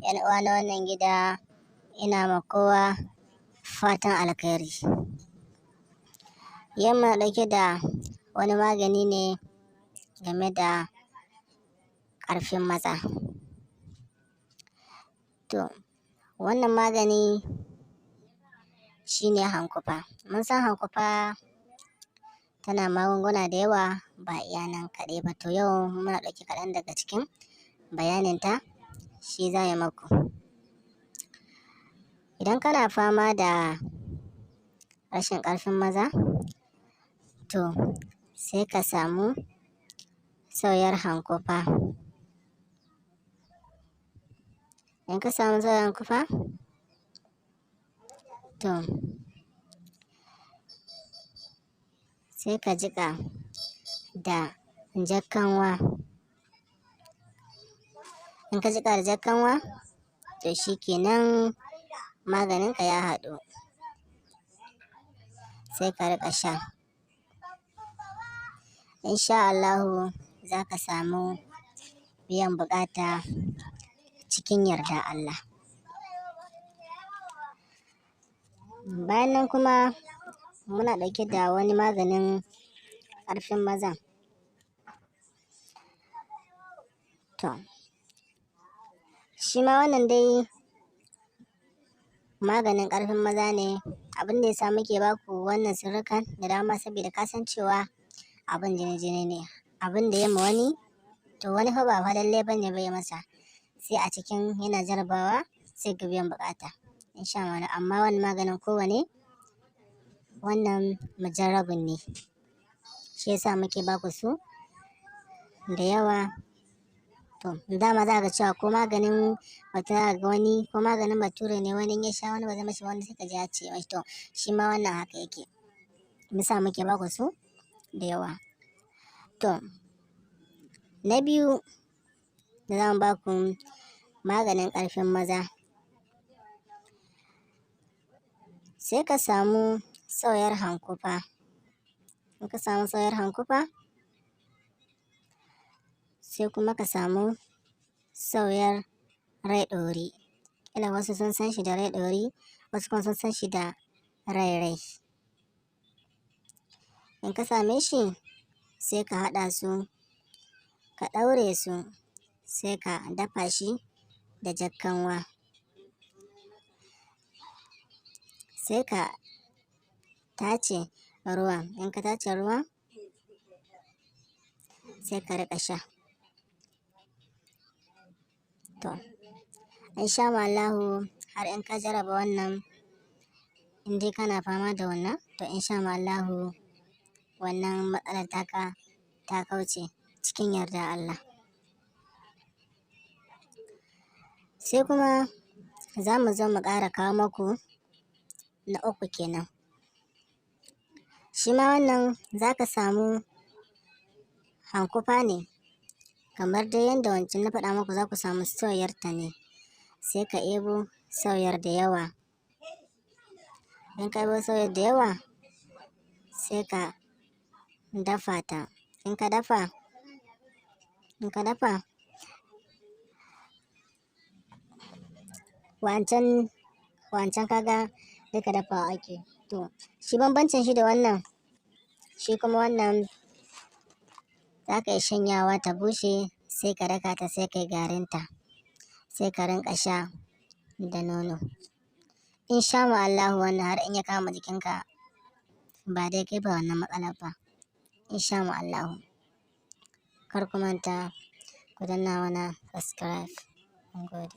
'yan uwa na wannan gida, ina ma kowa fatan alkhairi. Yau muna ɗauke da wani magani ne game da ƙarfin maza. To, wannan magani shine hankufa. Mun san hankufa tana magunguna da yawa, ba iya nan kaɗai ba. To yau muna ɗauke kaɗan daga cikin bayaninta, shi za mu maku. Idan kana fama da rashin ƙarfin maza, to sai ka samu sauyar hankufa. In ka samu sauyar hankufa, to sai ka jiƙa da jar kanwa. In ka jiƙa da jar kanwa, to shikenan maganinka ya haɗu. Sai ka riƙa sha. Insha Allahu za ka samu biyan buƙata cikin yarda Allah. Bayan nan kuma muna ɗauke da wani maganin ƙarfin mazan. To, shi ma wannan dai maganin ƙarfin maza ne. Abin da ya sa muke baku wannan sirrikan da dama saboda kasancewa abin jini ne. Abin da ya ma wani, to wani fa ba lallai bane bai masa. Sai a cikin yana jarabawa sai ga biyan buƙata. Insha Allah, amma wannan maganin kowane wannan mujarrabun ne. Shi yasa muke baku su da yawa. To, dama za ka cewa ko maganin wata ga wani, ko maganin bature ne wani ya sha wani ba zai mashi, wani sai ka ji ya ce mashi. To, shi ma wannan haka yake. Misa muke baku su da yawa. To, na biyu da za mu baku maganin ƙarfin maza. Sai ka samu sauyar hankufa. In ka samu sauyar hankufa, sai kuma ka samu sauyar rai ɗori. Kila wasu sun san shi da rai ɗori, wasu kuma sun san shi da rai. In ka same shi, sai ka haɗa su, ka ɗaure su, sai ka dafa shi da jar kanwa. Sai ka tace ruwan. In ka tace ruwan, sai ka riƙa sha. To, insha Allahu har in ka jaraba wannan, in dai kana fama da wannan, to insha Allahu wannan matsalar taka ta kauce cikin yarda Allah. Sai kuma za mu zo mu ƙara kawo maku na uku kenan. Shi ma wannan za ka samu hankufa ne, kamar dai yadda wancan na faɗa maku za ku samu sauyar ta ne. Sai ka ebo sauyar da yawa. In ka ebo sauyar da yawa, sai ka dafa ta. In ka dafa, wancan kaga duka dafawa ake. To, shi bambancin shi da wannan, shi kuma wannan za ka iya shanyawa ta bushe, sai ka daka ta, sai ka yi garinta, sai ka rinƙa sha da nono. Insha Allahu wannan har in ya kama jikinka ba dai kai ba wannan matsalar ba. Insha Allahu. Kar ku manta ku danna mana subscribe. Mun gode.